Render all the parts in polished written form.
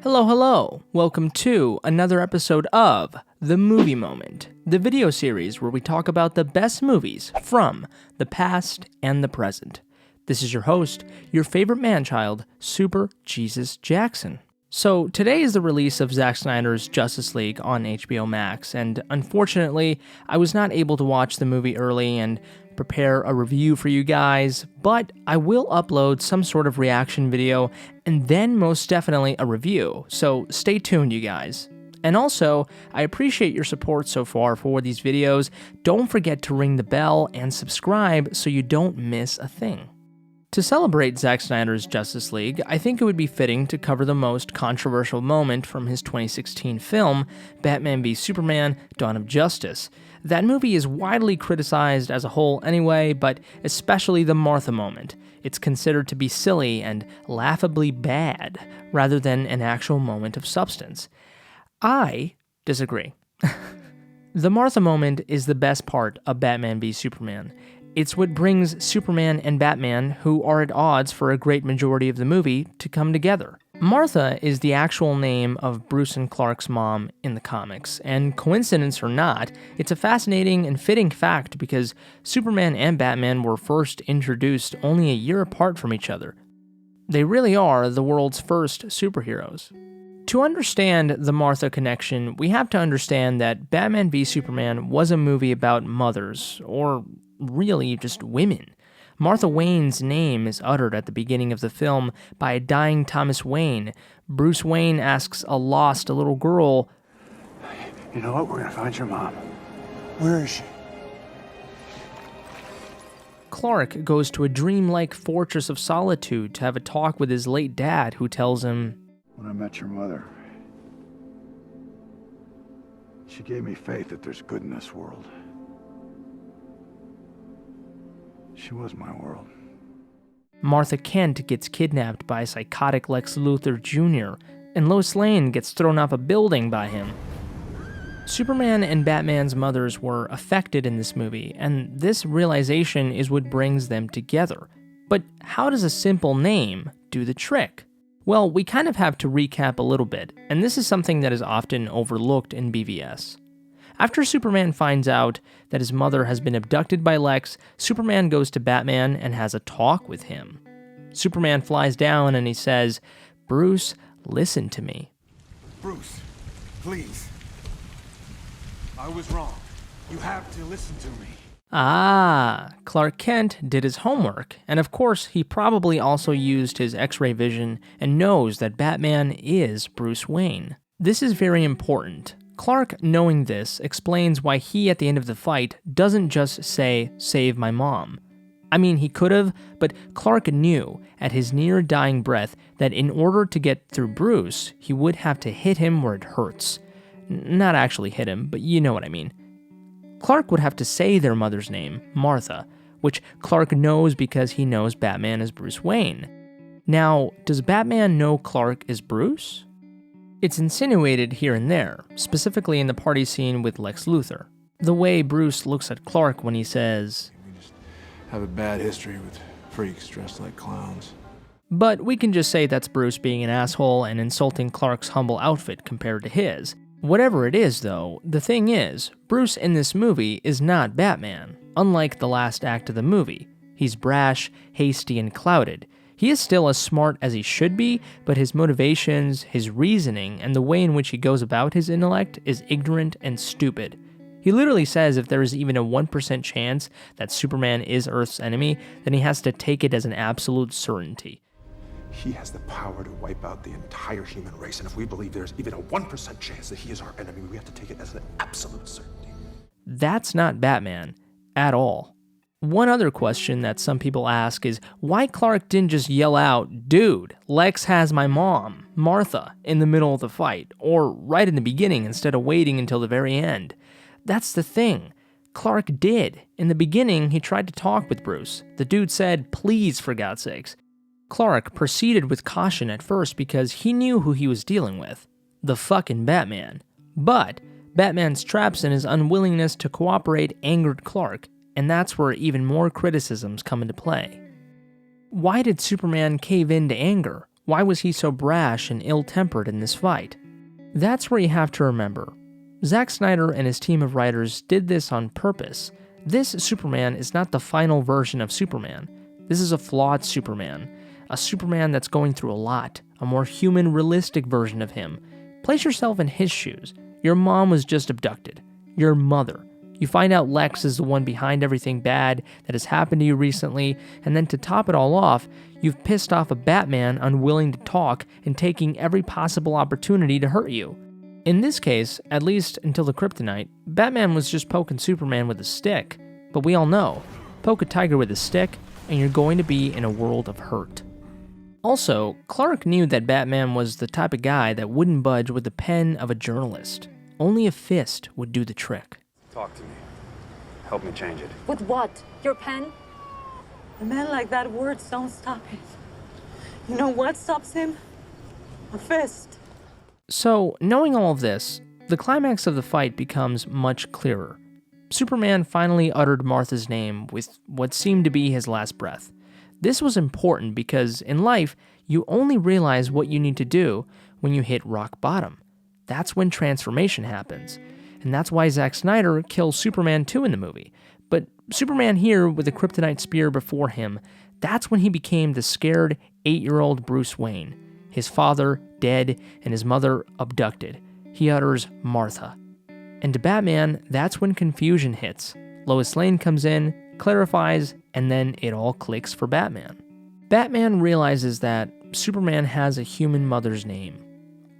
Hello, hello. Welcome to another episode of The Movie Moment, the video series where we talk about the best movies from the past and the present. This is your host, your favorite man-child, Super Jesus Jackson. So today is the release of Zack Snyder's Justice League on HBO Max, and unfortunately, I was not able to watch the movie early and prepare a review for you guys, but I will upload some sort of reaction video and then most definitely a review, so stay tuned, you guys. And also, I appreciate your support so far for these videos. Don't forget to ring the bell and subscribe so you don't miss a thing. To celebrate Zack Snyder's Justice League, I think it would be fitting to cover the most controversial moment from his 2016 film, Batman v Superman: Dawn of Justice. That movie is widely criticized as a whole anyway, but especially the Martha moment. It's considered to be silly and laughably bad, rather than an actual moment of substance. I disagree. The Martha moment is the best part of Batman v Superman. It's what brings Superman and Batman, who are at odds for a great majority of the movie, to come together. Martha is the actual name of Bruce and Clark's mom in the comics, and coincidence or not, it's a fascinating and fitting fact because Superman and Batman were first introduced only a year apart from each other. They really are the world's first superheroes. To understand the Martha connection, we have to understand that Batman v Superman was a movie about mothers, or really just women. Martha Wayne's name is uttered at the beginning of the film by a dying Thomas Wayne. Bruce Wayne asks a lost little girl, "You know what? We're gonna find your mom. Where is she?" Clark goes to a dreamlike fortress of solitude to have a talk with his late dad, who tells him, "When I met your mother, she gave me faith that there's good in this world. She was my world." Martha Kent gets kidnapped by psychotic Lex Luthor Jr., and Lois Lane gets thrown off a building by him. Superman and Batman's mothers were affected in this movie, and this realization is what brings them together. But how does a simple name do the trick? Well, we kind of have to recap a little bit, and this is something that is often overlooked in BVS. After Superman finds out that his mother has been abducted by Lex, Superman goes to Batman and has a talk with him. Superman flies down and he says, "Bruce, listen to me." "Bruce, please. I was wrong. You have to listen to me." Clark Kent did his homework, and of course, he probably also used his X-ray vision and knows that Batman is Bruce Wayne. This is very important. Clark, knowing this, explains why he, at the end of the fight, doesn't just say, "Save my mom." I mean, he could've, but Clark knew, at his near-dying breath, that in order to get through Bruce, he would have to hit him where it hurts. Not actually hit him, but you know what I mean. Clark would have to say their mother's name, Martha, which Clark knows because he knows Batman is Bruce Wayne. Now, does Batman know Clark is Bruce? It's insinuated here and there, specifically in the party scene with Lex Luthor. The way Bruce looks at Clark when he says, "We just have a bad history with freaks dressed like clowns." But we can just say that's Bruce being an asshole and insulting Clark's humble outfit compared to his. Whatever it is, though, the thing is, Bruce in this movie is not Batman, unlike the last act of the movie. He's brash, hasty, and clouded. He is still as smart as he should be, but his motivations, his reasoning, and the way in which he goes about his intellect is ignorant and stupid. He literally says if there is even a 1% chance that Superman is Earth's enemy, then he has to take it as an absolute certainty. "He has the power to wipe out the entire human race, and if we believe there's even a 1% chance that he is our enemy, we have to take it as an absolute certainty." That's not Batman, at all. One other question that some people ask is why Clark didn't just yell out, "Dude, Lex has my mom, Martha," in the middle of the fight, or right in the beginning instead of waiting until the very end. That's the thing. Clark did. In the beginning, he tried to talk with Bruce. The dude said, "Please, for God's sakes." Clark proceeded with caution at first because he knew who he was dealing with. The fucking Batman. But Batman's traps and his unwillingness to cooperate angered Clark, and that's where even more criticisms come into play. Why did Superman cave in to anger? Why was he so brash and ill-tempered in this fight? That's where you have to remember. Zack Snyder and his team of writers did this on purpose. This Superman is not the final version of Superman. This is a flawed Superman. A Superman that's going through a lot. A more human, realistic version of him. Place yourself in his shoes. Your mom was just abducted. Your mother. You find out Lex is the one behind everything bad that has happened to you recently, and then to top it all off, you've pissed off a Batman unwilling to talk and taking every possible opportunity to hurt you. In this case, at least until the kryptonite, Batman was just poking Superman with a stick. But we all know, poke a tiger with a stick, and you're going to be in a world of hurt. Also, Clark knew that Batman was the type of guy that wouldn't budge with the pen of a journalist. Only a fist would do the trick. Talk to me. Help me change it. With what? Your pen? A man like that, words don't stop him. You know what stops him? A fist. So, knowing all of this, the climax of the fight becomes much clearer. Superman finally uttered Martha's name with what seemed to be his last breath. This was important because in life, you only realize what you need to do when you hit rock bottom. That's when transformation happens. And that's why Zack Snyder kills Superman 2 in the movie. But Superman here with the kryptonite spear before him, that's when he became the scared 8-year-old Bruce Wayne. His father dead and his mother abducted. He utters Martha. And to Batman, that's when confusion hits. Lois Lane comes in, clarifies, and then it all clicks for Batman. Batman realizes that Superman has a human mother's name.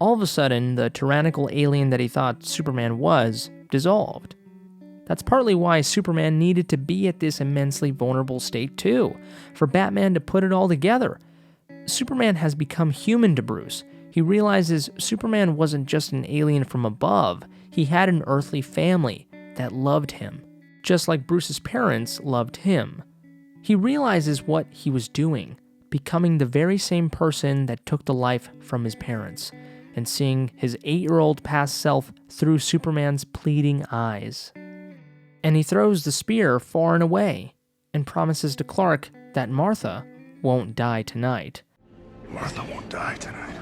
All of a sudden, the tyrannical alien that he thought Superman was dissolved. That's partly why Superman needed to be at this immensely vulnerable state too, for Batman to put it all together. Superman has become human to Bruce. He realizes Superman wasn't just an alien from above, he had an earthly family that loved him, just like Bruce's parents loved him. He realizes what he was doing, becoming the very same person that took the life from his parents, and seeing his 8-year-old past self through Superman's pleading eyes. And he throws the spear far and away, and promises to Clark that Martha won't die tonight. Martha won't die tonight.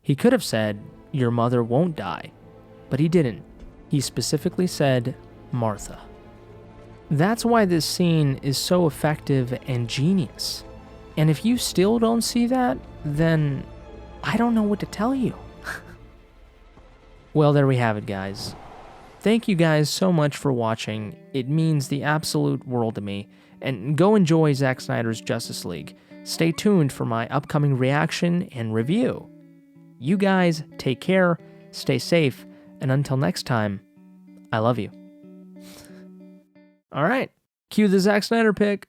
He could have said, "Your mother won't die," but he didn't. He specifically said, Martha. That's why this scene is so effective and genius. And if you still don't see that, then I don't know what to tell you. Well, there we have it, guys. Thank you guys so much for watching. It means the absolute world to me. And go enjoy Zack Snyder's Justice League. Stay tuned for my upcoming reaction and review. You guys take care, stay safe, and until next time, I love you. All right, cue the Zack Snyder pick.